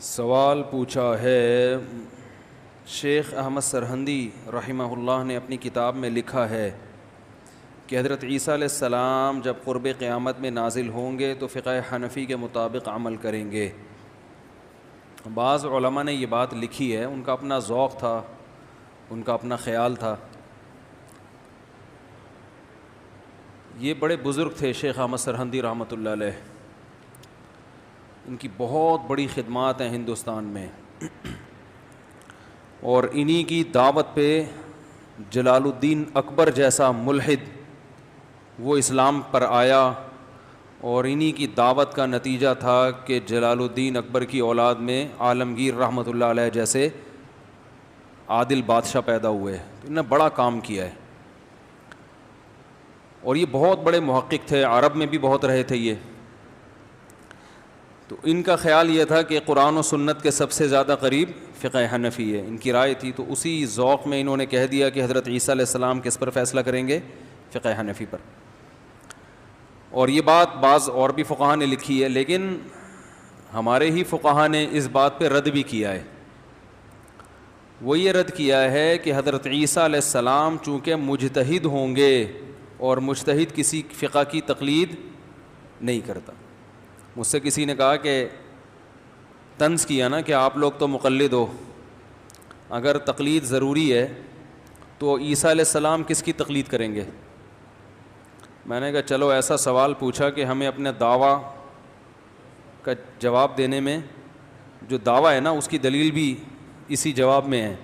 سوال پوچھا ہے، شیخ احمد سرہندی رحمہ اللہ نے اپنی کتاب میں لکھا ہے کہ حضرت عیسیٰ علیہ السلام جب قرب قیامت میں نازل ہوں گے تو فقہ حنفی کے مطابق عمل کریں گے۔ بعض علماء نے یہ بات لکھی ہے، ان کا اپنا ذوق تھا، ان کا اپنا خیال تھا۔ یہ بڑے بزرگ تھے شیخ احمد سرہندی رحمۃ اللہ علیہ، ان کی بہت بڑی خدمات ہیں ہندوستان میں، اور انہی کی دعوت پہ جلال الدین اکبر جیسا ملحد وہ اسلام پر آیا، اور انہی کی دعوت کا نتیجہ تھا کہ جلال الدین اکبر کی اولاد میں عالمگیر رحمۃ اللہ علیہ جیسے عادل بادشاہ پیدا ہوئے۔ انہوں نے بڑا کام کیا ہے، اور یہ بہت بڑے محقق تھے، عرب میں بھی بہت رہے تھے یہ۔ تو ان کا خیال یہ تھا کہ قرآن و سنت کے سب سے زیادہ قریب فقہ حنفی ہے، ان کی رائے تھی۔ تو اسی ذوق میں انہوں نے کہہ دیا کہ حضرت عیسیٰ علیہ السلام کس پر فیصلہ کریں گے؟ فقہ حنفی پر۔ اور یہ بات بعض اور بھی فقہا نے لکھی ہے، لیکن ہمارے ہی فقہا نے اس بات پہ رد بھی کیا ہے۔ وہ یہ رد کیا ہے کہ حضرت عیسیٰ علیہ السلام چونکہ مجتہد ہوں گے، اور مجتہد کسی فقہ کی تقلید نہیں کرتا۔ مجھ سے کسی نے کہا کہ طنز کیا نا کہ آپ لوگ تو مقلد ہو، اگر تقلید ضروری ہے تو عیسیٰ علیہ السلام کس کی تقلید کریں گے؟ میں نے کہا چلو ایسا سوال پوچھا کہ ہمیں اپنے دعویٰ کا جواب دینے میں، جو دعویٰ ہے نا اس کی دلیل بھی اسی جواب میں ہے۔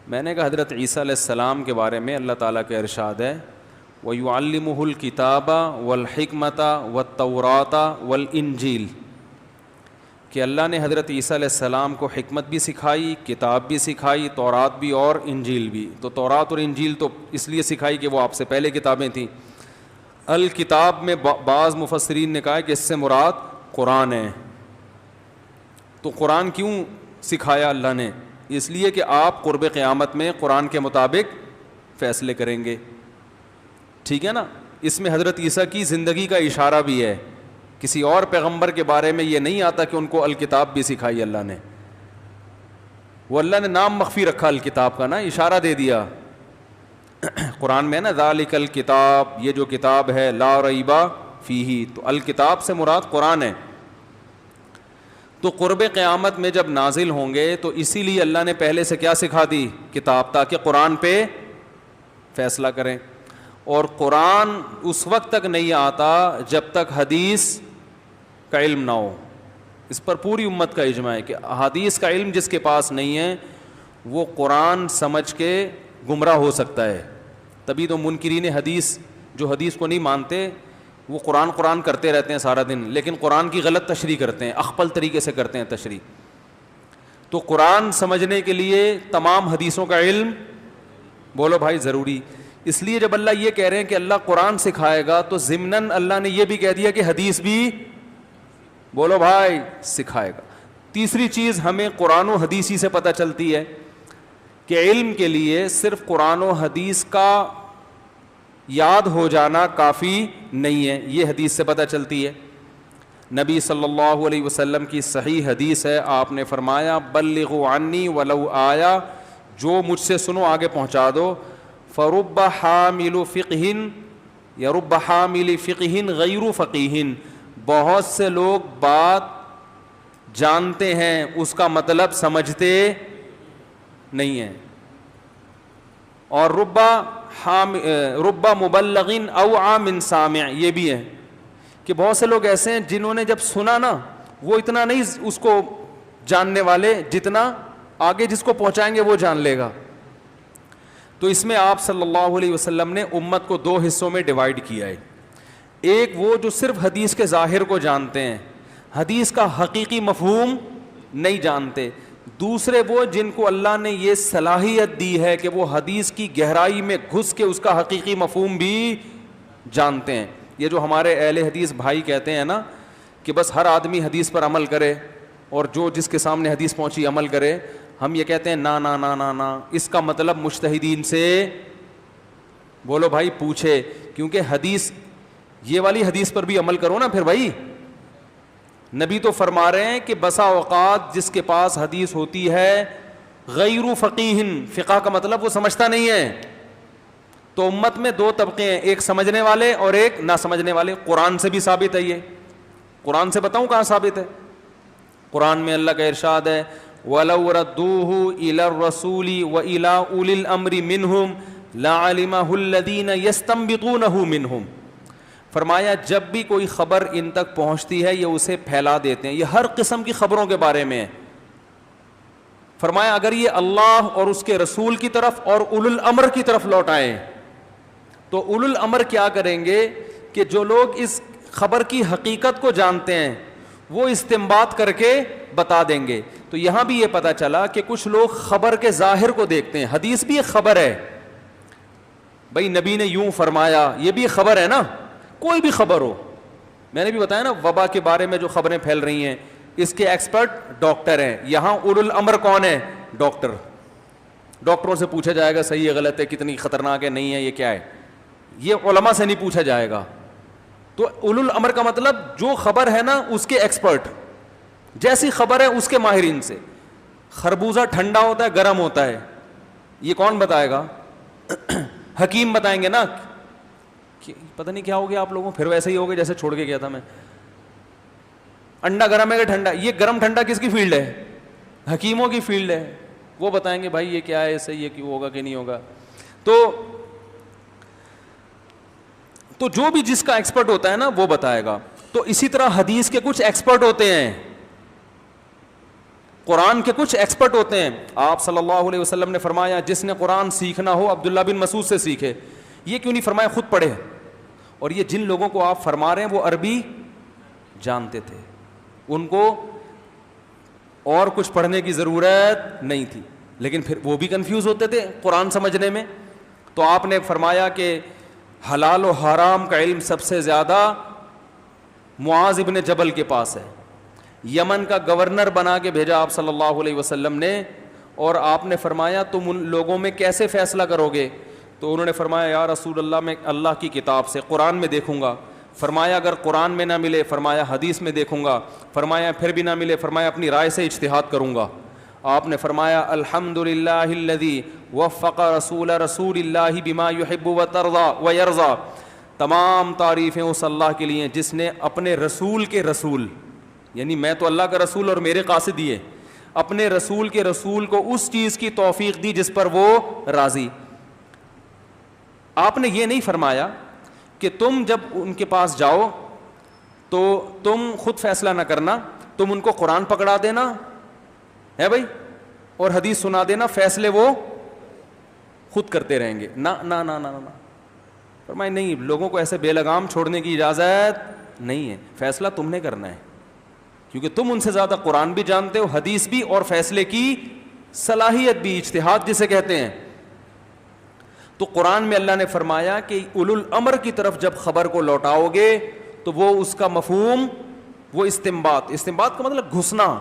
میں نے کہا حضرت عیسیٰ علیہ السلام کے بارے میں اللہ تعالیٰ کا ارشاد ہے، وَيُعَلِّمُهُ الْكِتَابَ وَالْحِكْمَةَ وَالتَّوْرَاةَ وَالْإِنْجِيلَ، کہ اللہ نے حضرت عیسیٰ علیہ السلام کو حکمت بھی سکھائی، کتاب بھی سکھائی، تورات بھی اور انجیل بھی۔ تو تورات اور انجیل تو اس لیے سکھائی کہ وہ آپ سے پہلے کتابیں تھیں۔ الکتاب میں بعض مفسرین نے کہا کہ اس سے مراد قرآن ہے۔ تو قرآن کیوں سکھایا اللہ نے؟ اس لیے کہ آپ قرب قیامت میں قرآن کے مطابق فیصلے کریں گے، ٹھیک ہے نا۔ اس میں حضرت عیسیٰ کی زندگی کا اشارہ بھی ہے، کسی اور پیغمبر کے بارے میں یہ نہیں آتا کہ ان کو الکتاب بھی سکھائی اللہ نے۔ وہ اللہ نے نام مخفی رکھا الکتاب کا نا، اشارہ دے دیا قرآن میں نا، ذالک الکتاب، یہ جو کتاب ہے، لا ریب فیہ، تو الکتاب سے مراد قرآن ہے۔ تو قرب قیامت میں جب نازل ہوں گے تو اسی لیے اللہ نے پہلے سے کیا سکھا دی؟ کتاب، تاکہ قرآن پہ فیصلہ کریں۔ اور قرآن اس وقت تک نہیں آتا جب تک حدیث کا علم نہ ہو۔ اس پر پوری امت کا اجماع ہے کہ حدیث کا علم جس کے پاس نہیں ہے وہ قرآن سمجھ کے گمراہ ہو سکتا ہے۔ تبھی تو منکرین حدیث جو حدیث کو نہیں مانتے وہ قرآن کرتے رہتے ہیں سارا دن، لیکن قرآن کی غلط تشریح کرتے ہیں، اخپل طریقے سے کرتے ہیں تشریح۔ تو قرآن سمجھنے کے لیے تمام حدیثوں کا علم، بولو بھائی، ضروری۔ اس لیے جب اللہ یہ کہہ رہے ہیں کہ اللہ قرآن سکھائے گا تو ضمناً اللہ نے یہ بھی کہہ دیا کہ حدیث بھی، بولو بھائی، سکھائے گا۔ تیسری چیز ہمیں قرآن و حدیث ہی سے پتہ چلتی ہے کہ علم کے لیے صرف قرآن و حدیث کا یاد ہو جانا کافی نہیں ہے، یہ حدیث سے پتہ چلتی ہے۔ نبی صلی اللہ علیہ وسلم کی صحیح حدیث ہے، آپ نے فرمایا بلغوا عنی ولو آیا، جو مجھ سے سنو آگے پہنچا دو۔ فرب حامل فقہ یا رب حامل فقہ غیر فقیہ، بہت سے لوگ بات جانتے ہیں اس کا مطلب سمجھتے نہیں ہیں۔ اور رب مبلغ اوعى من سامع، یہ بھی ہے کہ بہت سے لوگ ایسے ہیں جنہوں نے جب سنا نا وہ اتنا نہیں اس کو جاننے والے جتنا آگے جس کو پہنچائیں گے وہ جان لے گا۔ تو اس میں آپ صلی اللہ علیہ وسلم نے امت کو دو حصوں میں ڈیوائیڈ کیا ہے۔ ایک وہ جو صرف حدیث کے ظاہر کو جانتے ہیں، حدیث کا حقیقی مفہوم نہیں جانتے۔ دوسرے وہ جن کو اللہ نے یہ صلاحیت دی ہے کہ وہ حدیث کی گہرائی میں گھس کے اس کا حقیقی مفہوم بھی جانتے ہیں۔ یہ جو ہمارے اہل حدیث بھائی کہتے ہیں نا کہ بس ہر آدمی حدیث پر عمل کرے اور جو جس کے سامنے حدیث پہنچی عمل کرے، ہم یہ کہتے ہیں نا نا نا نا نا، اس کا مطلب مجتہدین سے بولو بھائی پوچھے، کیونکہ حدیث یہ والی حدیث پر بھی عمل کرو نا پھر بھائی، نبی تو فرما رہے ہیں کہ بسا اوقات جس کے پاس حدیث ہوتی ہے غیر فقیہن، فقہ کا مطلب وہ سمجھتا نہیں ہے، تو امت میں دو طبقے ہیں، ایک سمجھنے والے اور ایک نہ سمجھنے والے. قرآن سے بھی ثابت ہے یہ. قرآن سے بتاؤں کہاں ثابت ہے؟ قرآن میں اللہ کا ارشاد ہے وَلَوْ رَدُّوهُ إِلَى الرَّسُولِ وَإِلَىٰ أُولِي الْأَمْرِ مِنْهُمْ لَعَلِمَهُ الَّذِينَ يَسْتَنبِطُونَهُ مِنْهُمْ. فرمایا جب بھی کوئی خبر ان تک پہنچتی ہے یہ اسے پھیلا دیتے ہیں. یہ ہر قسم کی خبروں کے بارے میں ہے. فرمایا اگر یہ اللہ اور اس کے رسول کی طرف اور اولو الامر کی طرف لوٹائیں تو اولو الامر کیا کریں گے کہ جو لوگ اس خبر کی حقیقت کو جانتے ہیں وہ استنباط کر کے بتا دیں گے. تو یہاں بھی یہ پتا چلا کہ کچھ لوگ خبر کے ظاہر کو دیکھتے ہیں. حدیث بھی ایک خبر ہے بھائی، نبی نے یوں فرمایا، یہ بھی ایک خبر ہے نا. کوئی بھی خبر ہو، میں نے بھی بتایا نا وبا کے بارے میں جو خبریں پھیل رہی ہیں اس کے ایکسپرٹ ڈاکٹر ہیں. یہاں اولو الامر کون ہے؟ ڈاکٹر. ڈاکٹروں سے پوچھا جائے گا صحیح ہے غلط ہے، کتنی خطرناک ہے نہیں ہے، یہ کیا ہے. یہ علماء سے نہیں پوچھا جائے گا. تو اولو الامر کا مطلب جو خبر ہے نا اس کے ایکسپرٹ، جیسی خبر ہے اس کے ماہرین سے. خربوزہ ٹھنڈا ہوتا ہے گرم ہوتا ہے، یہ کون بتائے گا؟ حکیم بتائیں گے نا. پتہ نہیں کیا ہو گیا آپ لوگوں، پھر ویسے ہی ہو گیا جیسے چھوڑ کے گیا تھا میں. انڈا گرم ہے کہ ٹھنڈا؟ یہ گرم ٹھنڈا کس کی فیلڈ ہے؟ حکیموں کی فیلڈ ہے. وہ بتائیں گے بھائی یہ کیا ہے، صحیح ہے کیوں ہوگا کہ نہیں ہوگا. تو جو بھی جس کا ایکسپرٹ ہوتا ہے نا وہ بتائے گا. تو اسی طرح حدیث کے کچھ ایکسپرٹ ہوتے ہیں، قرآن کے کچھ ایکسپرٹ ہوتے ہیں. آپ صلی اللہ علیہ وسلم نے فرمایا جس نے قرآن سیکھنا ہو عبداللہ بن مسعود سے سیکھے. یہ کیوں نہیں فرمایا خود پڑھے؟ اور یہ جن لوگوں کو آپ فرما رہے ہیں وہ عربی جانتے تھے، ان کو اور کچھ پڑھنے کی ضرورت نہیں تھی، لیکن پھر وہ بھی کنفیوز ہوتے تھے قرآن سمجھنے میں. تو آپ نے فرمایا کہ حلال و حرام کا علم سب سے زیادہ معاذ ابن جبل کے پاس ہے. یمن کا گورنر بنا کے بھیجا آپ صلی اللہ علیہ وسلم نے، اور آپ نے فرمایا تم ان لوگوں میں کیسے فیصلہ کرو گے؟ تو انہوں نے فرمایا یا رسول اللہ میں اللہ کی کتاب سے قرآن میں دیکھوں گا. فرمایا اگر قرآن میں نہ ملے فرمایا حدیث میں دیکھوں گا. فرمایا پھر بھی نہ ملے فرمایا اپنی رائے سے اجتہاد کروں گا. آپ نے فرمایا الحمدللہ الذی وفق رسول اللہ بما یحب ویرضی. تمام تعریفیں اس اللہ کے لیے جس نے اپنے رسول کے رسول، یعنی میں تو اللہ کا رسول اور میرے قاصد ہی ہے، اپنے رسول کے رسول کو اس چیز کی توفیق دی جس پر وہ راضی. آپ نے یہ نہیں فرمایا کہ تم جب ان کے پاس جاؤ تو تم خود فیصلہ نہ کرنا، تم ان کو قرآن پکڑا دینا ہے بھائی اور حدیث سنا دینا، فیصلے وہ خود کرتے رہیں گے. نہ نہ نہ نہ نہ فرمائے نہیں، لوگوں کو ایسے بے لگام چھوڑنے کی اجازت نہیں ہے، فیصلہ تم نے کرنا ہے کیونکہ تم ان سے زیادہ قرآن بھی جانتے ہو، حدیث بھی، اور فیصلے کی صلاحیت بھی، اجتہاد جسے کہتے ہیں. تو قرآن میں اللہ نے فرمایا کہ اولو الامر کی طرف جب خبر کو لوٹاؤ گے تو وہ اس کا مفہوم، وہ استنباط کا مطلب گھسنا،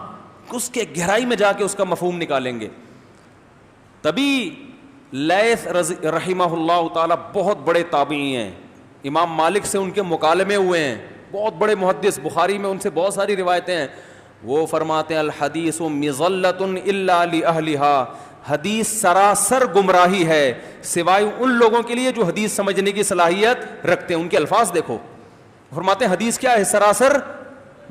اس کے گہرائی میں جا کے اس کا مفہوم نکالیں گے. تبھی لیث رحمہ اللہ تعالی بہت بڑے تابعی ہیں، امام مالک سے ان کے مکالمے ہوئے ہیں، بہت بڑے محدث، بخاری میں ان سے بہت ساری روایتیں ہیں. وہ فرماتے ہیں الحدیث مضلۃ الا لأہلھا، حدیث سراسر گمراہی ہے سوائے ان لوگوں کے لیے جو حدیث سمجھنے کی صلاحیت رکھتے ہیں. ان کے الفاظ دیکھو، فرماتے ہیں حدیث کیا ہے؟ سراسر،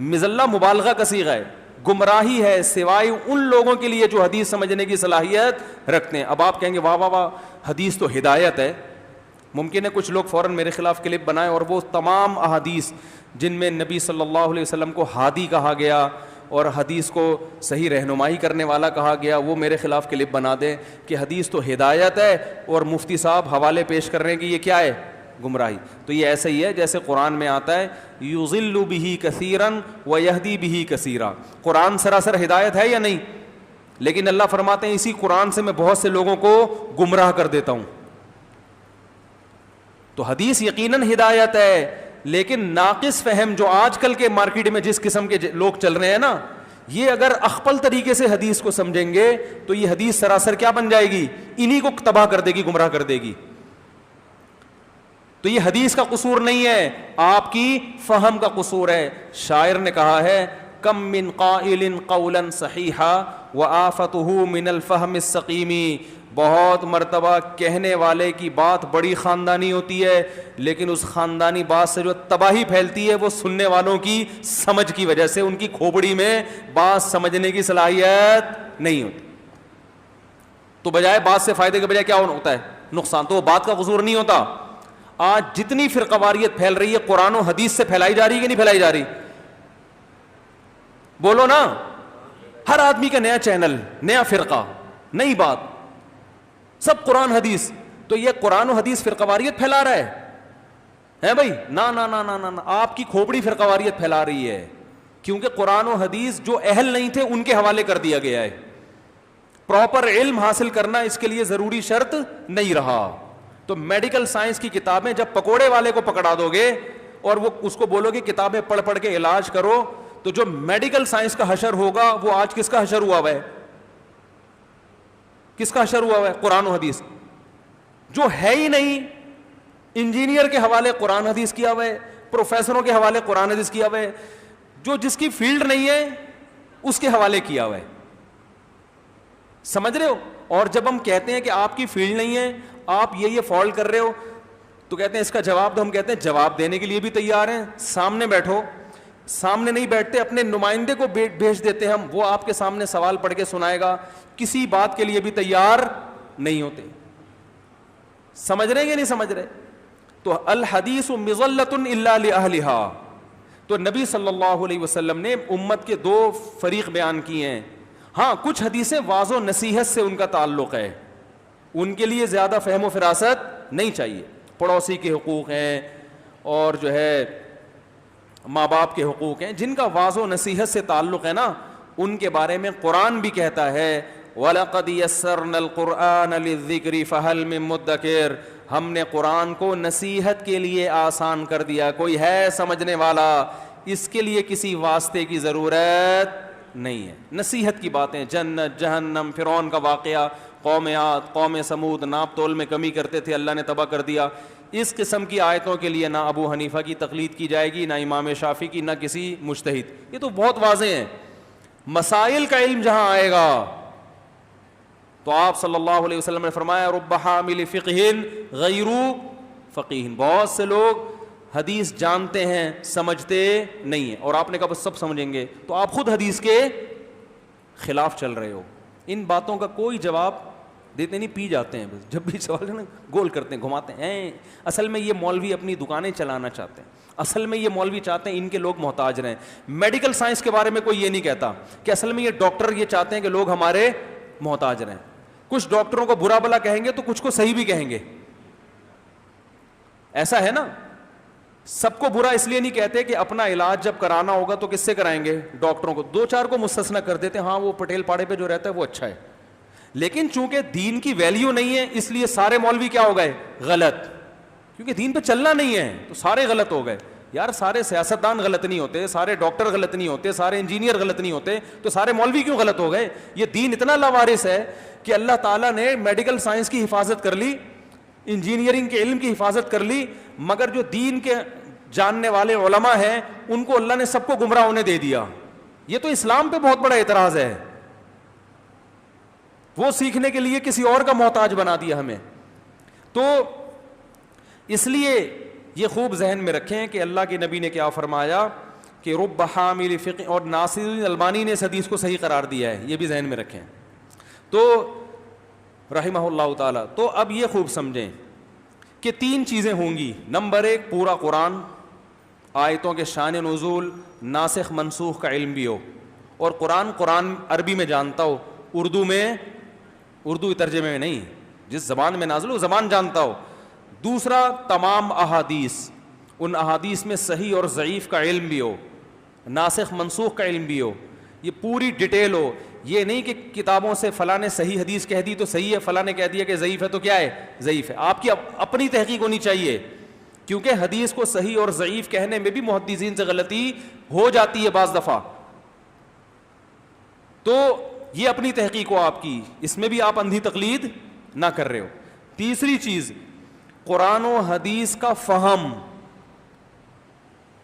مضلہ مبالغہ کا صیغہ ہے، گمراہی ہے سوائے ان لوگوں کے لیے جو حدیث سمجھنے کی صلاحیت رکھتے ہیں. اب آپ کہیں گے واہ واہ واہ، حدیث تو ہدایت ہے. ممکن ہے کچھ لوگ فوراً میرے خلاف کلپ بنائیں اور وہ تمام احادیث جن میں نبی صلی اللہ علیہ وسلم کو ہادی کہا گیا اور حدیث کو صحیح رہنمائی کرنے والا کہا گیا، وہ میرے خلاف کلپ بنا دیں کہ حدیث تو ہدایت ہے اور مفتی صاحب حوالے پیش کر رہے ہیں کہ یہ کیا ہے؟ گمراہی. تو یہ ایسا ہی ہے جیسے قرآن میں آتا ہے یضل بہ کثیرا ویہدی بہ کثیرا. قرآن سراسر ہدایت ہے یا نہیں؟ لیکن اللہ فرماتے ہیں اسی قرآن سے میں بہت سے لوگوں کو گمراہ کر دیتا ہوں. تو حدیث یقیناً ہدایت ہے، لیکن ناقص فہم جو آج کل کے مارکیٹ میں جس قسم کے لوگ چل رہے ہیں نا، یہ اگر اخپل طریقے سے حدیث کو سمجھیں گے تو یہ حدیث سراسر کیا بن جائے گی؟ انہی کو تباہ کر دے گی، گمراہ کر دے گی. تو یہ حدیث کا قصور نہیں ہے، آپ کی فہم کا قصور ہے. شاعر نے کہا ہے کم من قائل قولا صحیحا وآفتہ من الفہم السقیم. بہت مرتبہ کہنے والے کی بات بڑی خاندانی ہوتی ہے, لیکن اس خاندانی بات سے جو تباہی پھیلتی ہے وہ سننے والوں کی سمجھ کی وجہ سے, ان کی کھوپڑی میں بات سمجھنے کی صلاحیت نہیں ہوتی. تو بجائے بات سے فائدے کے بجائے کیا ہوتا ہے, نقصان. تو وہ بات کا قصور نہیں ہوتا. آج جتنی فرقواریت پھیل رہی ہے قرآن و حدیث سے پھیلائی جا رہی ہے کہ نہیں پھیلائی جا رہی؟ بولو نا. ہر آدمی کا نیا چینل, نیا فرقہ, نئی بات, سب قرآن حدیث. تو یہ قرآن و حدیث فرقواریت پھیلا رہا ہے بھائی؟ نا نا نا نا نا, آپ کی کھوپڑی فرقواریت پھیلا رہی ہے, کیونکہ قرآن و حدیث جو اہل نہیں تھے ان کے حوالے کر دیا گیا ہے. پراپر علم حاصل کرنا اس کے لیے ضروری شرط نہیں رہا. تو میڈیکل سائنس کی کتابیں جب پکوڑے والے کو پکڑا دو گے اور وہ اس کو بولو گے کتابیں پڑھ پڑھ کے علاج کرو, تو جو میڈیکل سائنس کا حشر ہوگا وہ آج کس کا حشر ہوا ہوا ہے؟ کس کا حشر ہوا ہوا ہے؟ قرآن و حدیث. جو ہے ہی نہیں, انجینئر کے حوالے قرآن حدیث کیا ہوا ہے, پروفیسروں کے حوالے قرآن حدیث کیا ہوا ہے, جو جس کی فیلڈ نہیں ہے اس کے حوالے کیا ہوا ہے. سمجھ رہے ہو؟ اور جب ہم کہتے ہیں کہ آپ کی فیلڈ نہیں ہے, آپ یہ فالٹ کر رہے ہو, تو کہتے ہیں اس کا جواب دو. ہم کہتے ہیں جواب دینے کے لیے بھی تیار ہیں, سامنے بیٹھو. سامنے نہیں بیٹھتے, اپنے نمائندے کو بھیج دیتے ہم, وہ آپ کے سامنے سوال پڑھ کے سنائے گا. کسی بات کے لیے بھی تیار نہیں ہوتے. سمجھ رہے کہ نہیں سمجھ رہے؟ تو الحدیث مظلۃ الا لاہلھا. تو نبی صلی اللہ علیہ وسلم نے امت کے دو فریق بیان کیے ہیں. ہاں, کچھ حدیثیں واضح و نصیحت سے ان کا تعلق ہے, ان کے لیے زیادہ فہم و فراست نہیں چاہیے. پڑوسی کے حقوق ہیں اور جو ہے ماں باپ کے حقوق ہیں, جن کا واضح و نصیحت سے تعلق ہے نا, ان کے بارے میں قرآن بھی کہتا ہے وَلَقَدْ يَسَّرْنَا الْقُرْآنَ لِلذِّكْرِ فَهَلْ مِن مُدَّكِرٍ. ہم نے قرآن کو نصیحت کے لیے آسان کر دیا, کوئی ہے سمجھنے والا, اس کے لیے کسی واسطے کی ضرورت نہیں ہے. نصیحت کی باتیں, جنت جہنم, فرعون کا واقعہ, قوم عاد, قوم سمود, ناپ تول میں کمی کرتے تھے, اللہ نے تباہ کر دیا. اس قسم کی آیتوں کے لیے نہ ابو حنیفہ کی تقلید کی جائے گی, نہ امام شافعی کی, نہ کسی مجتہد. یہ تو بہت واضح ہیں. مسائل کا علم جہاں آئے گا تو آپ صلی اللہ علیہ وسلم نے فرمایا رب حامل فقہ غیر فقیہ. بہت سے لوگ حدیث جانتے ہیں سمجھتے نہیں ہیں, اور آپ نے کہا بس سب سمجھیں گے, تو آپ خود حدیث کے خلاف چل رہے ہو. ان باتوں کا کوئی جواب دیتے نہیں, پی جاتے ہیں بس. جب بھی سوال ہے نا گول کرتے ہیں, گھماتے ہیں. اصل میں یہ مولوی اپنی دکانیں چلانا چاہتے ہیں, اصل میں یہ مولوی چاہتے ہیں ان کے لوگ محتاج رہیں. میڈیکل سائنس کے بارے میں کوئی یہ نہیں کہتا کہ اصل میں یہ ڈاکٹر یہ چاہتے ہیں کہ لوگ ہمارے محتاج رہیں. کچھ ڈاکٹروں کو برا بلا کہیں گے تو کچھ کو صحیح بھی کہیں گے, ایسا ہے نا. سب کو برا اس لیے نہیں کہتے کہ اپنا علاج جب کرانا ہوگا تو کس سے کرائیں گے؟ ڈاکٹروں کو. دو چار کو مستثنا کر دیتے, ہاں وہ پٹیل پاڑے پہ جو رہتا ہے وہ اچھا ہے, لیکن چونکہ دین کی ویلیو نہیں ہے اس لیے سارے مولوی کیا ہو گئے؟ غلط. کیونکہ دین پہ چلنا نہیں ہے تو سارے غلط ہو گئے. یار سارے سیاستدان غلط نہیں ہوتے, سارے ڈاکٹر غلط نہیں ہوتے, سارے انجینئر غلط نہیں ہوتے, تو سارے مولوی کیوں غلط ہو گئے؟ یہ دین اتنا لاوارث ہے کہ اللہ تعالیٰ نے میڈیکل سائنس کی حفاظت کر لی, انجینئرنگ کے علم کی حفاظت کر لی, مگر جو دین کے جاننے والے علماء ہیں ان کو اللہ نے سب کو گمراہ ہونے دے دیا. یہ تو اسلام پہ بہت بڑا اعتراض ہے. وہ سیکھنے کے لیے کسی اور کا محتاج بنا دیا ہمیں. تو اس لیے یہ خوب ذہن میں رکھیں کہ اللہ کے نبی نے کیا فرمایا کہ رب حامل فقہ, اور ناصر البانی نے اس حدیث کو صحیح قرار دیا ہے, یہ بھی ذہن میں رکھیں. تو رحمہ اللہ تعالی. تو اب یہ خوب سمجھیں کہ تین چیزیں ہوں گی. نمبر ایک, پورا قرآن, آیتوں کے شان نزول, ناسخ منسوخ کا علم بھی ہو, اور قرآن عربی میں جانتا ہو, اردو ترجمے میں نہیں, جس زبان میں نازل ہو زبان جانتا ہو. دوسرا, تمام احادیث, ان احادیث میں صحیح اور ضعیف کا علم بھی ہو, ناسخ منسوخ کا علم بھی ہو, یہ پوری ڈیٹیل ہو. یہ نہیں کہ کتابوں سے فلاں نے صحیح حدیث کہہ دی تو صحیح ہے, فلاں نے کہہ دیا کہ ضعیف ہے تو کیا ہے؟ ضعیف ہے. آپ کی اپنی تحقیق ہونی چاہیے, کیونکہ حدیث کو صحیح اور ضعیف کہنے میں بھی محدثین سے غلطی ہو جاتی ہے بعض دفعہ. تو یہ اپنی تحقیق ہو آپ کی, اس میں بھی آپ اندھی تقلید نہ کر رہے ہو. تیسری چیز, قرآن و حدیث کا فہم,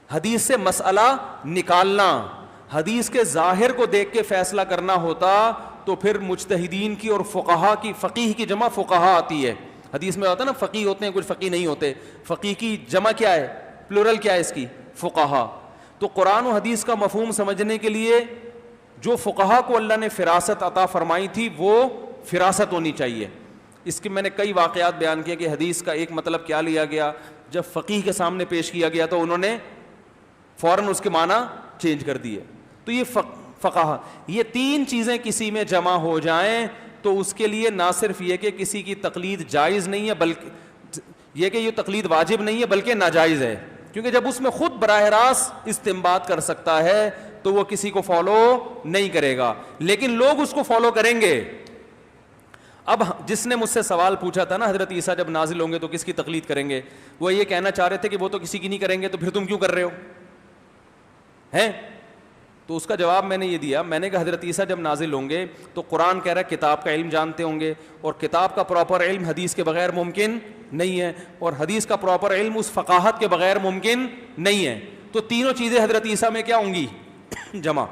حدیث سے مسئلہ نکالنا, حدیث کے ظاہر کو دیکھ کے فیصلہ کرنا ہوتا تو پھر مجتہدین کی اور فقہا کی، فقیہ کی جمع فقہا آتی ہے. حدیث میں ہوتا ہے نا فقیہ ہوتے ہیں، کچھ فقیہ نہیں ہوتے. فقیہ کی جمع کیا ہے، پلورل کیا ہے اس کی، فقہا. تو قرآن و حدیث کا مفہوم سمجھنے کے لیے جو فقہا کو اللہ نے فراست عطا فرمائی تھی وہ فراست ہونی چاہیے. اس کے میں نے کئی واقعات بیان کیے کہ حدیث کا ایک مطلب کیا لیا گیا، جب فقیہ کے سامنے پیش کیا گیا تو انہوں نے فوراً اس کے معنی چینج کر دیے. تو یہ فقہا، یہ تین چیزیں کسی میں جمع ہو جائیں تو اس کے لیے نہ صرف یہ کہ کسی کی تقلید جائز نہیں ہے، بلکہ یہ کہ یہ تقلید واجب نہیں ہے بلکہ ناجائز ہے. کیونکہ جب اس میں خود براہ راست استنباط کر سکتا ہے تو وہ کسی کو فالو نہیں کرے گا، لیکن لوگ اس کو فالو کریں گے. اب جس نے مجھ سے سوال پوچھا تھا نا حضرت عیسیٰ جب نازل ہوں گے تو کس کی تقلید کریں گے، وہ یہ کہنا چاہ رہے تھے کہ وہ تو کسی کی نہیں کریں گے تو پھر تم کیوں کر رہے ہو ہیں. تو اس کا جواب میں نے یہ دیا، میں نے کہا حضرت عیسیٰ جب نازل ہوں گے تو قرآن کہہ رہا ہے کتاب کا علم جانتے ہوں گے، اور کتاب کا پراپر علم حدیث کے بغیر ممکن نہیں ہے، اور حدیث کا پراپر علم اس فقاہت کے بغیر ممکن نہیں ہے. تو تینوں چیزیں حضرت عیسیٰ میں کیا ہوں گی، جمع.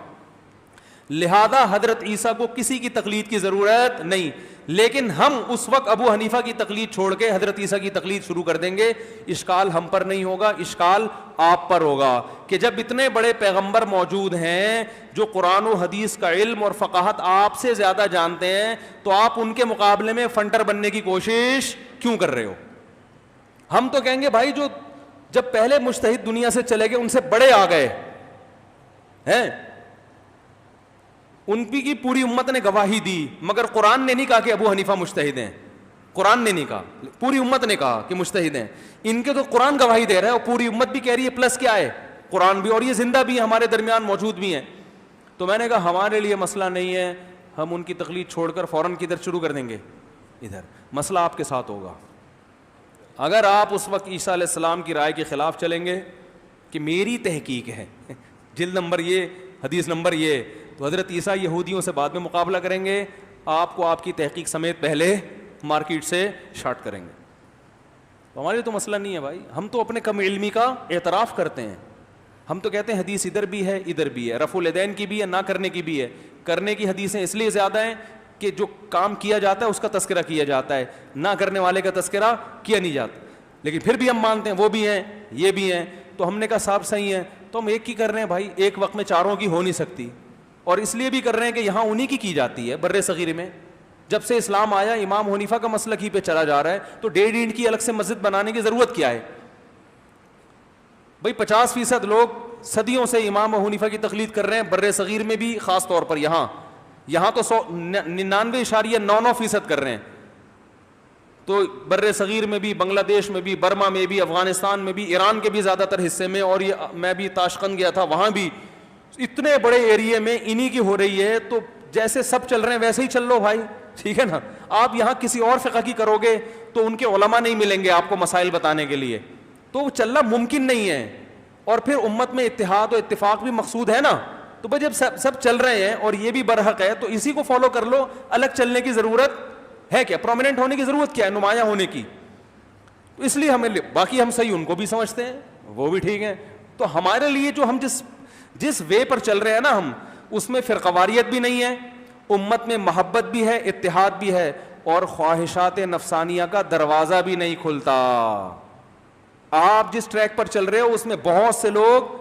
لہذا حضرت عیسیٰ کو کسی کی تقلید کی ضرورت نہیں، لیکن ہم اس وقت ابو حنیفہ کی تقلید چھوڑ کے حضرت عیسیٰ کی تقلید شروع کر دیں گے. اشکال ہم پر نہیں ہوگا، اشکال آپ پر ہوگا کہ جب اتنے بڑے پیغمبر موجود ہیں جو قرآن و حدیث کا علم اور فقاہت آپ سے زیادہ جانتے ہیں، تو آپ ان کے مقابلے میں فنٹر بننے کی کوشش کیوں کر رہے ہو. ہم تو کہیں گے بھائی جو جب پہلے مجتہد دنیا سے چلے گئے ان سے بڑے آ گئے ہیں، ان کی پوری امت نے گواہی دی، مگر قرآن نے نہیں کہا کہ ابو حنیفہ مجتہد ہیں. قرآن نے نہیں کہا، پوری امت نے کہا کہ مجتہد ہیں. ان کے تو قرآن گواہی دے رہا ہے اور پوری امت بھی کہہ رہی ہے، پلس کیا ہے قرآن بھی، اور یہ زندہ بھی ہمارے درمیان موجود بھی ہیں. تو میں نے کہا ہمارے لیے مسئلہ نہیں ہے، ہم ان کی تقلید چھوڑ کر فوراً کدھر شروع کر دیں گے، ادھر. مسئلہ آپ کے ساتھ ہوگا اگر آپ اس وقت عیسیٰ علیہ السلام کی رائے کے خلاف چلیں گے کہ میری تحقیق ہے، جلد نمبر یہ، حدیث نمبر یہ، تو حضرت عیسیٰ یہودیوں سے بعد میں مقابلہ کریں گے، آپ کو آپ کی تحقیق سمیت پہلے مارکیٹ سے شارٹ کریں گے. تو ہمارے تو مسئلہ نہیں ہے بھائی، ہم تو اپنے کم علمی کا اعتراف کرتے ہیں. ہم تو کہتے ہیں حدیث ادھر بھی ہے ادھر بھی ہے، رفع الیدین کی بھی ہے، نہ کرنے کی بھی ہے. کرنے کی حدیثیں اس لیے زیادہ ہیں کہ جو کام کیا جاتا ہے اس کا تذکرہ کیا جاتا ہے، نہ کرنے والے کا تذکرہ کیا نہیں جاتا. لیکن پھر بھی ہم مانتے ہیں وہ بھی ہیں یہ بھی ہیں. تو ہم نے کہا صاحب صحیح ہے، تو ہم ایک کی کر رہے ہیں بھائی، ایک وقت میں چاروں کی ہو نہیں سکتی. اور اس لیے بھی کر رہے ہیں کہ یہاں انہی کی جاتی ہے بر صغیر میں. جب سے اسلام آیا امام حنیفہ کا مسلک ہی پہ چلا جا رہا ہے، تو 1.5 اینٹ کی الگ سے مسجد بنانے کی ضرورت کیا ہے بھائی. 50% لوگ صدیوں سے امام حنیفہ کی تقلید کر رہے ہیں بر صغیر میں بھی، خاص طور پر یہاں تو 99.99% کر رہے ہیں. تو بر صغیر میں بھی، بنگلہ دیش میں بھی، برما میں بھی، افغانستان میں بھی، ایران کے بھی زیادہ تر حصے میں، اور یہ میں بھی تاشقند گیا تھا وہاں بھی، اتنے بڑے ایریے میں انہی کی ہو رہی ہے. تو جیسے سب چل رہے ہیں ویسے ہی چل لو بھائی، ٹھیک ہے نا. آپ یہاں کسی اور فقہ کی کرو گے تو ان کے علماء نہیں ملیں گے آپ کو مسائل بتانے کے لیے، تو وہ چلنا ممکن نہیں ہے. اور پھر امت میں اتحاد و اتفاق بھی مقصود ہے نا. تو بھائی جب سب چل رہے ہیں اور یہ بھی برحق ہے تو اسی کو فالو کر لو. الگ چلنے کی ضرورت ہے کیا، پرومیننٹ ہونے کی ضرورت کیا ہے، نمایاں ہونے کی. تو اس لیے ہمیں باقی ہم صحیح ان کو بھی سمجھتے ہیں، وہ بھی ٹھیک ہے. تو ہمارے لیے جو ہم جس وے پر چل رہے ہیں نا، ہم اس میں فرقواریت بھی نہیں ہے، امت میں محبت بھی ہے، اتحاد بھی ہے، اور خواہشات نفسانیہ کا دروازہ بھی نہیں کھلتا. آپ جس ٹریک پر چل رہے ہو اس میں بہت سے لوگ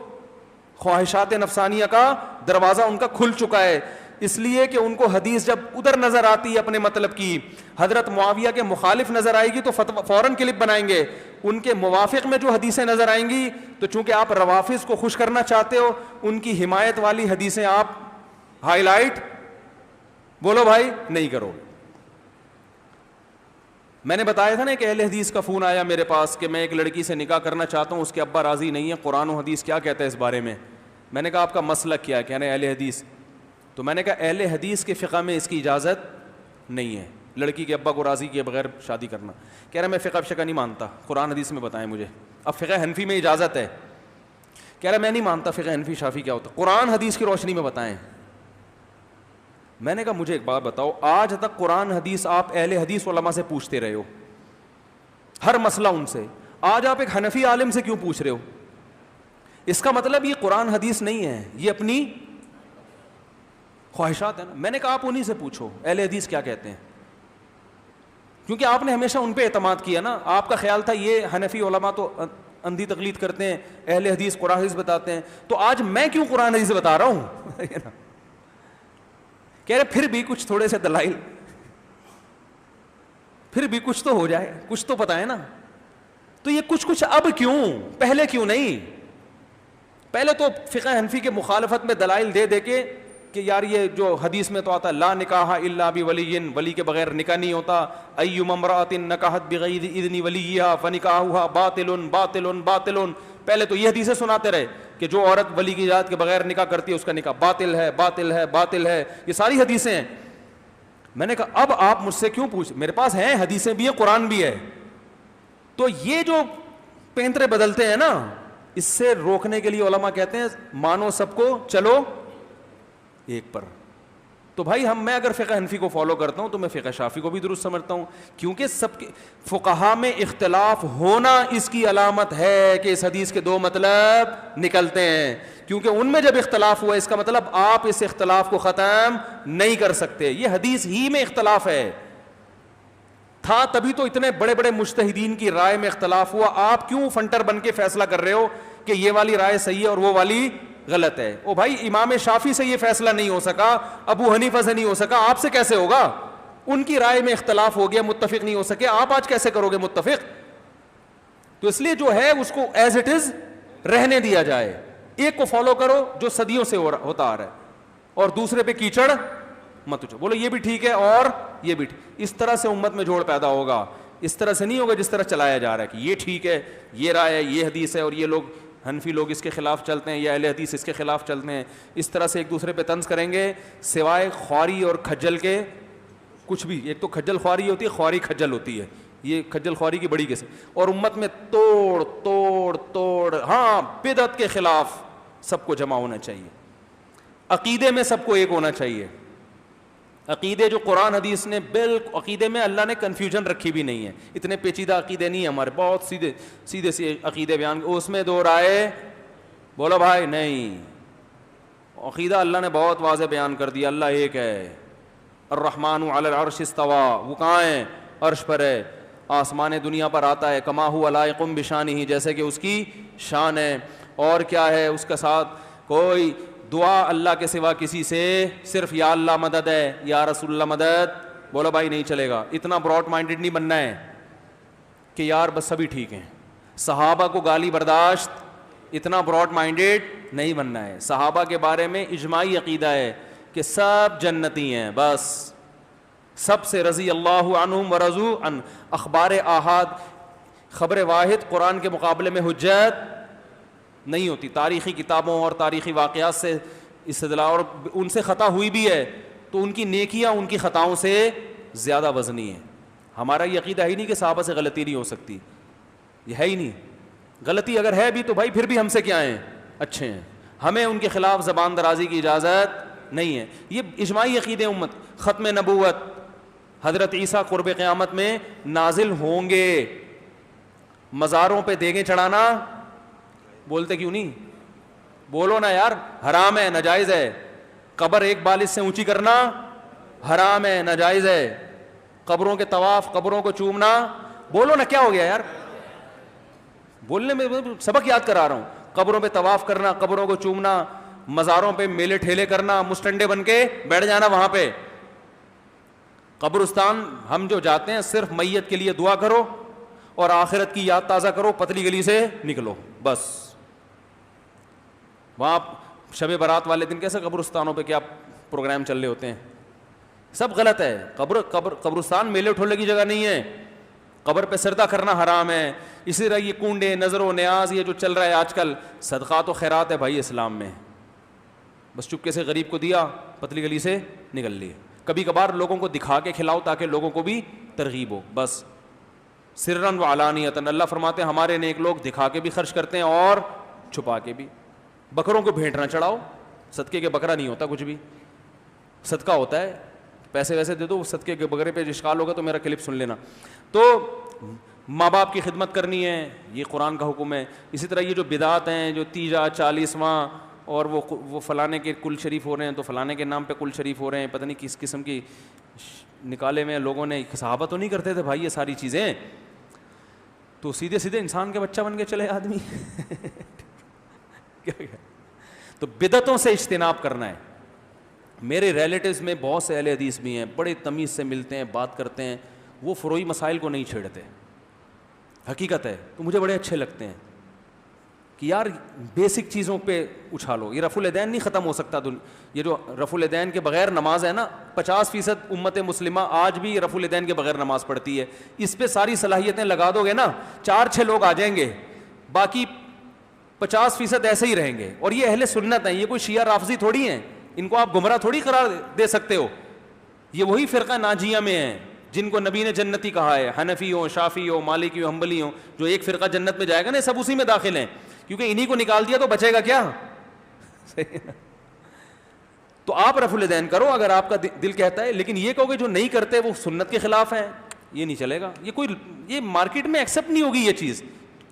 خواہشات نفسانیہ کا دروازہ ان کا کھل چکا ہے. اس لیے کہ ان کو حدیث جب ادھر نظر آتی ہے اپنے مطلب کی، حضرت معاویہ کے مخالف نظر آئے گی تو فوراً کلپ بنائیں گے. ان کے موافق میں جو حدیثیں نظر آئیں گی تو چونکہ آپ روافظ کو خوش کرنا چاہتے ہو، ان کی حمایت والی حدیثیں آپ ہائی لائٹ بولو بھائی نہیں کرو. میں نے بتایا تھا نا کہ اہل حدیث کا فون آیا میرے پاس کہ میں ایک لڑکی سے نکاح کرنا چاہتا ہوں، اس کے ابا راضی نہیں ہے، قرآن و حدیث کیا کہتا ہے اس بارے میں. میں نے کہا آپ کا مسلک کیا ہے، کہہ رہے ہیں اہل حدیث. تو میں نے کہا اہل حدیث کے فقہ میں اس کی اجازت نہیں ہے لڑکی کے ابا کو راضی کیے بغیر شادی کرنا. کہہ رہا میں فقہ شقہ نہیں مانتا، قرآن حدیث میں بتائیں مجھے. اب فقہ حنفی میں اجازت ہے، کہہ رہا میں نہیں مانتا فقہ حنفی شافی کیا ہوتا، قرآن حدیث کی روشنی میں بتائیں. میں نے کہا مجھے ایک بات بتاؤ، آج تک قرآن حدیث آپ اہل حدیث علماء سے پوچھتے رہے ہو ہر مسئلہ ان سے، آج آپ ایک حنفی عالم سے کیوں پوچھ رہے ہو؟ اس کا مطلب یہ قرآن حدیث نہیں ہے، یہ اپنی خواہشات ہیں نا. میں نے کہا آپ انہی سے پوچھو اہل حدیث کیا کہتے ہیں, کیونکہ آپ نے ہمیشہ ان پہ اعتماد کیا نا. آپ کا خیال تھا یہ حنفی علماء تو اندھی تقلید کرتے ہیں, اہل حدیث قرآن حدیث بتاتے ہیں, تو آج میں کیوں قرآن حدیث بتا رہا ہوں. کہہ رہے پھر بھی کچھ تھوڑے سے دلائل, پھر بھی کچھ تو ہو جائے, کچھ تو پتہ ہے نا. تو یہ کچھ اب کیوں, پہلے کیوں نہیں؟ پہلے تو فقہ حنفی کے مخالفت میں دلائل دے دے کے کہ یار یہ جو حدیث میں تو آتا لا نکاح الا بولی, ولی کے بغیر نکاح نہیں ہوتا. ایما امرأۃ نکحت بغیر اذن ولیھا فنکاحها باطل باطل باطل. پہلے تو یہ حدیثیں سناتے رہے کہ جو عورت ولی کی اجازت کے بغیر نکاح کرتی ہے اس کا نکاح باطل ہے باطل ہے باطل ہے. یہ ساری حدیثیں ہیں. میں نے کہا اب آپ مجھ سے کیوں پوچھ, میرے پاس ہیں حدیثیں بھی ہیں قرآن بھی ہے. تو یہ جو پینترے بدلتے ہیں نا, اس سے روکنے کے لیے علماء کہتے ہیں مانو سب کو چلو ایک پر. تو بھائی میں اگر فقہ حنفی کو فالو کرتا ہوں تو میں فقہ شافعی کو بھی درست سمجھتا ہوں, کیونکہ سب کے فقہا میں اختلاف ہونا اس کی علامت ہے کہ اس حدیث کے دو مطلب نکلتے ہیں. کیونکہ ان میں جب اختلاف ہوا اس کا مطلب آپ اس اختلاف کو ختم نہیں کر سکتے. یہ حدیث ہی میں اختلاف ہے, تھا تبھی تو اتنے بڑے بڑے مجتہدین کی رائے میں اختلاف ہوا. آپ کیوں فنٹر بن کے فیصلہ کر رہے ہو کہ یہ والی رائے صحیح ہے اور وہ والی غلط ہے؟ او بھائی امام شافعی سے یہ فیصلہ نہیں ہو سکا, ابو حنیفہ سے نہیں ہو سکا, آپ سے کیسے ہوگا؟ ان کی رائے میں اختلاف ہو گیا, متفق نہیں ہو سکے, آپ آج کیسے کرو گے متفق؟ تو اس لیے جو ہے اس کو ایز اٹ از رہنے دیا جائے. ایک کو فالو کرو جو صدیوں سے ہوتا آ رہا ہے, اور دوسرے پہ کیچڑ مت اچھو, بولو یہ بھی ٹھیک ہے اور یہ بھی ٹھیک. اس طرح سے امت میں جوڑ پیدا ہوگا. اس طرح سے نہیں ہوگا جس طرح چلایا جا رہا ہے کہ یہ ٹھیک ہے, یہ رائے ہے, یہ حدیث ہے, اور یہ لوگ حنفی لوگ اس کے خلاف چلتے ہیں یا اہل حدیث اس کے خلاف چلتے ہیں. اس طرح سے ایک دوسرے پہ طنز کریں گے سوائے خواری اور کھجل کے کچھ بھی. ایک تو کھجل خواری ہوتی ہے, خواری کھجل ہوتی ہے, یہ کھجل خواری کی بڑی قسم. اور امت میں توڑ توڑ توڑ, ہاں بدعت کے خلاف سب کو جمع ہونا چاہیے, عقیدے میں سب کو ایک ہونا چاہیے. عقیدے جو قرآن حدیث نے بالکل, عقیدے میں اللہ نے کنفیوژن رکھی بھی نہیں ہے. اتنے پیچیدہ عقیدے نہیں ہیں ہمارے, بہت سیدھے سے عقیدے بیان, اس میں دو رائے بولو بھائی نہیں. عقیدہ اللہ نے بہت واضح بیان کر دیا, اللہ ایک ہے. الرحمن علی العرش استوى, وہ کہاں ہے؟ عرش پر ہے. آسمان دنیا پر آتا ہے, کما هو لائق بشانہ, جیسے کہ اس کی شان ہے. اور کیا ہے اس کا ساتھ؟ کوئی دعا اللہ کے سوا کسی سے صرف یا اللہ مدد ہے, یا رسول اللہ مدد, بولو بھائی نہیں چلے گا. اتنا براڈ مائنڈڈ نہیں بننا ہے کہ یار بس سبھی ٹھیک ہیں. صحابہ کو گالی برداشت, اتنا براڈ مائنڈڈ نہیں بننا ہے. صحابہ کے بارے میں اجماعی عقیدہ ہے کہ سب جنتی ہیں, بس سب سے رضی اللہ عنہم ورضوا عنہ. اخبار آحاد, خبر واحد قرآن کے مقابلے میں حجت نہیں ہوتی. تاریخی کتابوں اور تاریخی واقعات سے استدلال, اور ان سے خطا ہوئی بھی ہے تو ان کی نیکیاں ان کی خطاؤں سے زیادہ وزنی ہیں. ہمارا یہ عقیدہ ہی نہیں کہ صحابہ سے غلطی نہیں ہو سکتی, یہ ہے ہی نہیں. غلطی اگر ہے بھی تو بھائی پھر بھی ہم سے کیا ہیں, اچھے ہیں. ہمیں ان کے خلاف زبان درازی کی اجازت نہیں ہے. یہ اجماعی عقیدے امت. ختم نبوت, حضرت عیسیٰ قرب قیامت میں نازل ہوں گے. مزاروں پہ دیگیں چڑھانا بولتے کیوں نہیں؟ بولو نا یار, حرام ہے, ناجائز ہے. قبر ایک بالش سے اونچی کرنا حرام ہے, ناجائز ہے. قبروں کے طواف, قبروں کو چومنا, بولو نا کیا ہو گیا یار, بولنے میں سبق یاد کرا رہا ہوں. قبروں پہ طواف کرنا, قبروں کو چومنا, مزاروں پہ میلے ٹھیلے کرنا, مسٹنڈے بن کے بیٹھ جانا وہاں پہ. قبرستان ہم جو جاتے ہیں صرف میت کے لیے دعا کرو اور آخرت کی یاد تازہ کرو, پتلی گلی سے نکلو بس. وہاں شب برات والے دن کیسے قبرستانوں پہ کیا پروگرام چل رہے ہوتے ہیں, سب غلط ہے. قبرستان میلے ٹھولے کی جگہ نہیں ہے. قبر پہ سجدہ کرنا حرام ہے. اسی طرح یہ کنڈے, نظر و نیاز, یہ جو چل رہا ہے آج کل, صدقات و خیرات ہے بھائی اسلام میں, بس چپکے سے غریب کو دیا, پتلی گلی سے نکل لیے. کبھی کبھار لوگوں کو دکھا کے کھلاؤ تاکہ لوگوں کو بھی ترغیب ہو, بس. سرن و علانیتن, اللہ فرماتے ہیں ہمارے نیک لوگ دکھا کے بھی خرچ کرتے ہیں اور چھپا کے بھی. بکروں کو بھیٹ نہ چڑھاؤ, صدقے کے بکرا نہیں ہوتا کچھ بھی, صدقہ ہوتا ہے. پیسے ویسے دے دو, صدقے کے بکرے پہ اشکال ہوگا تو میرا کلپ سن لینا. تو ماں باپ کی خدمت کرنی ہے, یہ قرآن کا حکم ہے. اسی طرح یہ جو بدعات ہیں, جو تیجا, 40واں, اور وہ فلانے کے کل شریف ہو رہے ہیں تو فلانے کے نام پہ کل شریف ہو رہے ہیں, پتہ نہیں کس قسم کی نکالے میں لوگوں نے. صحابہ تو نہیں کرتے تھے بھائی یہ ساری چیزیں, تو سیدھے سیدھے انسان کے بچہ بن کے چلے آدمی. تو بدعتوں سے اجتناب کرنا ہے. میرے ریلیٹیوز میں بہت سے اہل حدیث بھی ہیں, بڑے تمیز سے ملتے ہیں, بات کرتے ہیں, وہ فروعی مسائل کو نہیں چھیڑتے, حقیقت ہے. تو مجھے بڑے اچھے لگتے ہیں کہ یار بیسک چیزوں پہ اچھالو. یہ رفع الیدین نہیں ختم ہو سکتا. یہ جو رفع الیدین کے بغیر نماز ہے نا, 50% امت مسلمہ آج بھی رفع الیدین کے بغیر نماز پڑھتی ہے. اس پہ ساری صلاحیتیں لگا دو گے نا, 4-6 لوگ آ جائیں گے, باقی 50% ایسے ہی رہیں گے. اور یہ اہل سنت ہیں, یہ کوئی شیعہ رافضی تھوڑی ہیں, ان کو آپ گمراہ تھوڑی قرار دے سکتے ہو. یہ وہی فرقہ ناجیہ میں ہیں جن کو نبی نے جنتی کہا ہے. حنفی ہو, شافعی ہو, مالکی ہو, حنبلی ہو, جو ایک فرقہ جنت میں جائے گا نا, سب اسی میں داخل ہیں, کیونکہ انہی کو نکال دیا تو بچے گا کیا. تو آپ رفع الیدین کرو اگر آپ کا دل کہتا ہے, لیکن یہ کہو کہ جو نہیں کرتے وہ سنت کے خلاف ہیں, یہ نہیں چلے گا. یہ مارکیٹ میں ایکسیپٹ نہیں ہوگی یہ چیز.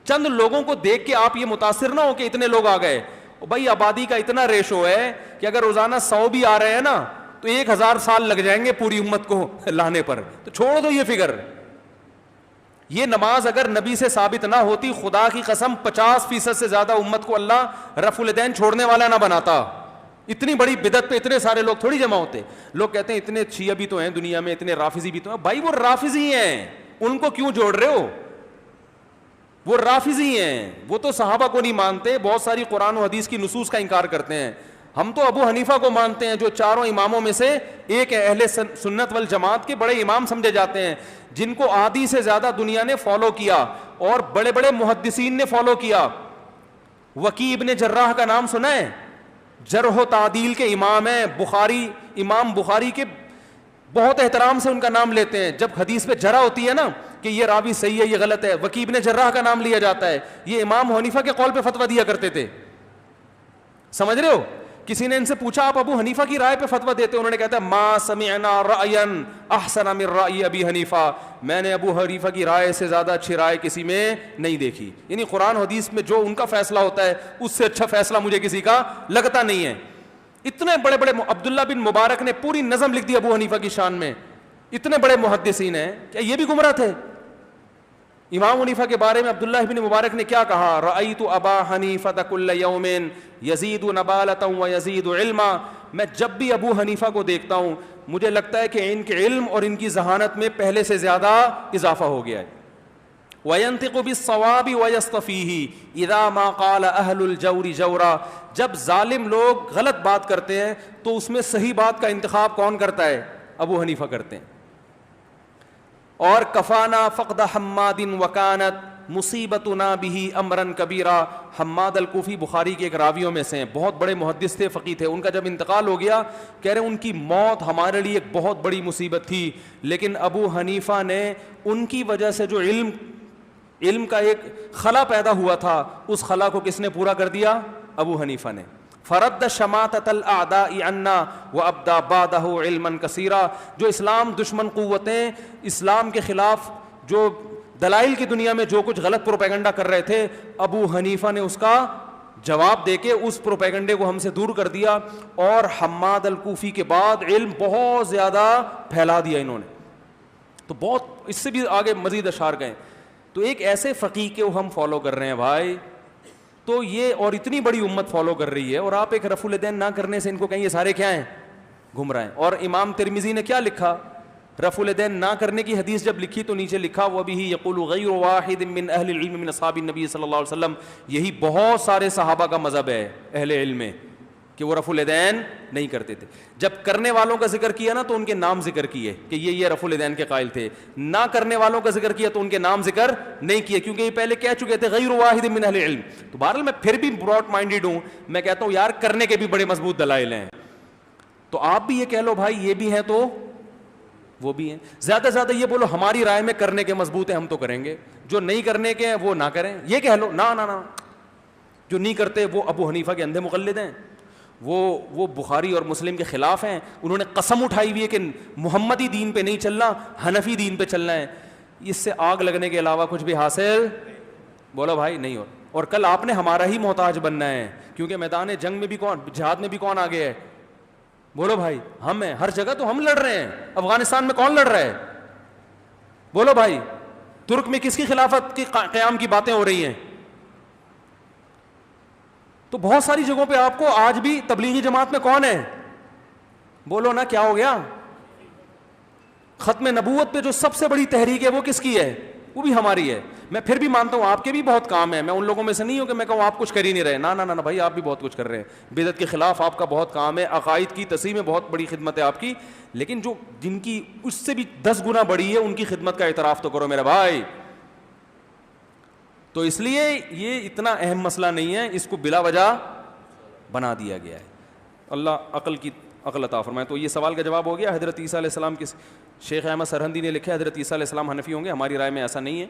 چند لوگوں کو دیکھ کے آپ یہ متاثر نہ ہو کہ اتنے لوگ آ گئے. بھائی آبادی کا اتنا ریشو ہے کہ اگر روزانہ 100 بھی آ رہے ہیں نا تو 1000 سال لگ جائیں گے پوری امت کو لانے پر. تو چھوڑ دو یہ فکر. یہ نماز اگر نبی سے ثابت نہ ہوتی, خدا کی قسم 50% سے زیادہ امت کو اللہ رفع الیدین چھوڑنے والا نہ بناتا. اتنی بڑی بدعت پہ اتنے سارے لوگ تھوڑی جمع ہوتے. لوگ کہتے ہیں اتنے شیعہ بھی تو ہیں دنیا میں, اتنے رافضی بھی تو ہیں. بھائی وہ رافضی ہیں, ان کو کیوں جوڑ رہے ہو؟ وہ رافضی ہیں, وہ تو صحابہ کو نہیں مانتے, بہت ساری قرآن و حدیث کی نصوص کا انکار کرتے ہیں. ہم تو ابو حنیفہ کو مانتے ہیں جو چاروں اماموں میں سے ایک ہے, اہل سنت والجماعت کے بڑے امام سمجھے جاتے ہیں, جن کو آدھی سے زیادہ دنیا نے فالو کیا اور بڑے بڑے محدثین نے فالو کیا. وکی ابن جراح کا نام سنا ہے؟ جرح و تعدیل کے امام ہیں. امام بخاری کے بہت احترام سے ان کا نام لیتے ہیں. جب حدیث پہ جرح ہوتی ہے نا کہ یہ راوی صحیح ہے, یہ غلط ہے, وکی ابن جراح کا نام لیا جاتا ہے. یہ امام حنیفہ کے قول پہ فتویٰ دیا کرتے تھے. سمجھ رہے ہو؟ کسی نے ان سے پوچھا آپ ابو حنیفہ کی رائے پہ فتویٰ دیتے, انہوں نے کہتا ہے ما سمعنا رأیا احسن من رأی ابی حنیفہ, میں نے ابو حنیفہ کی رائے سے زیادہ اچھی رائے کسی میں نہیں دیکھی. یعنی قرآن حدیث میں جو ان کا فیصلہ ہوتا ہے اس سے اچھا فیصلہ مجھے کسی کا لگتا نہیں ہے. اتنے بڑے بڑے, عبداللہ بن مبارک نے پوری نظم لکھ دی ابو حنیفہ کی شان میں. اتنے بڑے محدثین ہیں, کیا یہ بھی گمراہ تھے؟ امام حنیفہ کے بارے میں عبداللہ بن مبارک نے کیا کہا؟ رأیت ابا حنیفہ کل یوم یزید نبالۃ و یزید علما, میں جب بھی ابو حنیفہ کو دیکھتا ہوں مجھے لگتا ہے کہ ان کے علم اور ان کی ذہانت میں پہلے سے زیادہ اضافہ ہو گیا ہے. وَيَنْطِقُ بِالصَّوَابِ وَيَسْتَفِيهِ اِذَا مَا قَالَ أَهْلُ الْجَوْرِ جَوْرًا, جب ظالم لوگ غلط بات کرتے ہیں تو اس میں صحیح بات کا انتخاب کون کرتا ہے؟ ابو حنیفہ کرتے ہیں. اور کفانا فقد حماد وکانت مصیبتنا به امرا کبیرا, حماد الکوفی بخاری کے ایک راویوں میں سے ہیں, بہت بڑے محدث تھے, فقیہ تھے. ان کا جب انتقال ہو گیا, کہہ رہے ان کی موت ہمارے لیے ایک بہت بڑی مصیبت تھی, لیکن ابو حنیفہ نے ان کی وجہ سے جو علم کا ایک خلا پیدا ہوا تھا, اس خلا کو کس نے پورا کر دیا؟ ابو حنیفہ نے. فرد شماتۃ الاعداء عنا وابدا بعدہ علما کثیرا, جو اسلام دشمن قوتیں اسلام کے خلاف جو دلائل کی دنیا میں جو کچھ غلط پروپیگنڈا کر رہے تھے, ابو حنیفہ نے اس کا جواب دے کے اس پروپیگنڈے کو ہم سے دور کر دیا, اور حماد الکوفی کے بعد علم بہت زیادہ پھیلا دیا انہوں نے. تو بہت اس سے بھی آگے مزید اشعار گئے. تو ایک ایسے فقیہ کو ہم فالو کر رہے ہیں بھائی, تو یہ اور اتنی بڑی امت فالو کر رہی ہے, اور آپ ایک رفع الیدین نہ کرنے سے ان کو کہیں یہ سارے کیا ہیں؟ گمراہ ہیں. اور امام ترمذی نے کیا لکھا؟ رفع الیدین نہ کرنے کی حدیث جب لکھی تو نیچے لکھا وَبِهِ يَقُولُ غَيْرُ وَاحِدٍ مِّنْ أَهْلِ الْعِلْمِ مِنْ أَصْحَابِ النَّبِيِّ صلی اللہ علیہ وسلم. یہی بہت سارے صحابہ کا مذہب ہے اہل علم میں کہ وہ رفع الیدین نہیں کرتے تھے. جب کرنے والوں کا ذکر کیا نا تو ان کے نام ذکر کیے کہ یہ رفع الیدین کے قائل تھے, نہ کرنے والوں کا ذکر کیا تو ان کے نام ذکر نہیں کیے, کیونکہ یہ پہلے کہہ چکے تھے غیر واحد من اہل علم. تو بہرحال میں پھر بھی براڈ مائنڈیڈ ہوں, میں کہتا ہوں یار کرنے کے بھی بڑے مضبوط دلائل ہیں, تو آپ بھی یہ کہہ لو بھائی یہ بھی ہیں تو وہ بھی ہیں. زیادہ سے زیادہ یہ بولو ہماری رائے میں کرنے کے مضبوط ہیں ہم تو کریں گے, جو نہیں کرنے کے ہیں وہ نہ کریں, یہ کہہ لو. نہ جو نہیں کرتے وہ ابو حنیفہ کے اندھے مقلد ہیں, وہ بخاری اور مسلم کے خلاف ہیں, انہوں نے قسم اٹھائی ہوئی ہے کہ محمدی دین پہ نہیں چلنا, حنفی دین پہ چلنا ہے. اس سے آگ لگنے کے علاوہ کچھ بھی حاصل بولو بھائی نہیں ہو. اور کل آپ نے ہمارا ہی محتاج بننا ہے, کیونکہ میدان جنگ میں بھی کون, جہاد میں بھی کون آگے ہے؟ بولو بھائی, ہم ہیں. ہر جگہ تو ہم لڑ رہے ہیں. افغانستان میں کون لڑ رہا ہے؟ بولو بھائی. ترک میں کس کی خلافت کی قیام کی باتیں ہو رہی ہیں؟ تو بہت ساری جگہوں پہ آپ کو آج بھی تبلیغی جماعت میں کون ہے؟ بولو نا, کیا ہو گیا؟ ختم نبوت پہ جو سب سے بڑی تحریک ہے وہ کس کی ہے؟ وہ بھی ہماری ہے. میں پھر بھی مانتا ہوں آپ کے بھی بہت کام ہے, میں ان لوگوں میں سے نہیں ہوں کہ میں کہوں آپ کچھ کر ہی نہیں رہے. نا بھائی, آپ بھی بہت کچھ کر رہے ہیں. بدعت کے خلاف آپ کا بہت کام ہے, عقائد کی تصحیح میں بہت بڑی خدمت ہے آپ کی, لیکن جو جن کی اس سے بھی 10 گنا بڑی ہے ان کی خدمت کا اعتراف تو کرو میرے بھائی. تو اس لیے یہ اتنا اہم مسئلہ نہیں ہے, اس کو بلا وجہ بنا دیا گیا ہے. اللہ عقل عطا فرمائے. تو یہ سوال کا جواب ہو گیا. حضرت عیسیٰ علیہ السلام کس, شیخ احمد سرہندی نے لکھا ہے حضرت عیسیٰ علیہ السلام حنفی ہوں گے. ہماری رائے میں ایسا نہیں ہے,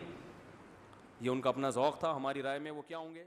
یہ ان کا اپنا ذوق تھا. ہماری رائے میں وہ کیا ہوں گے؟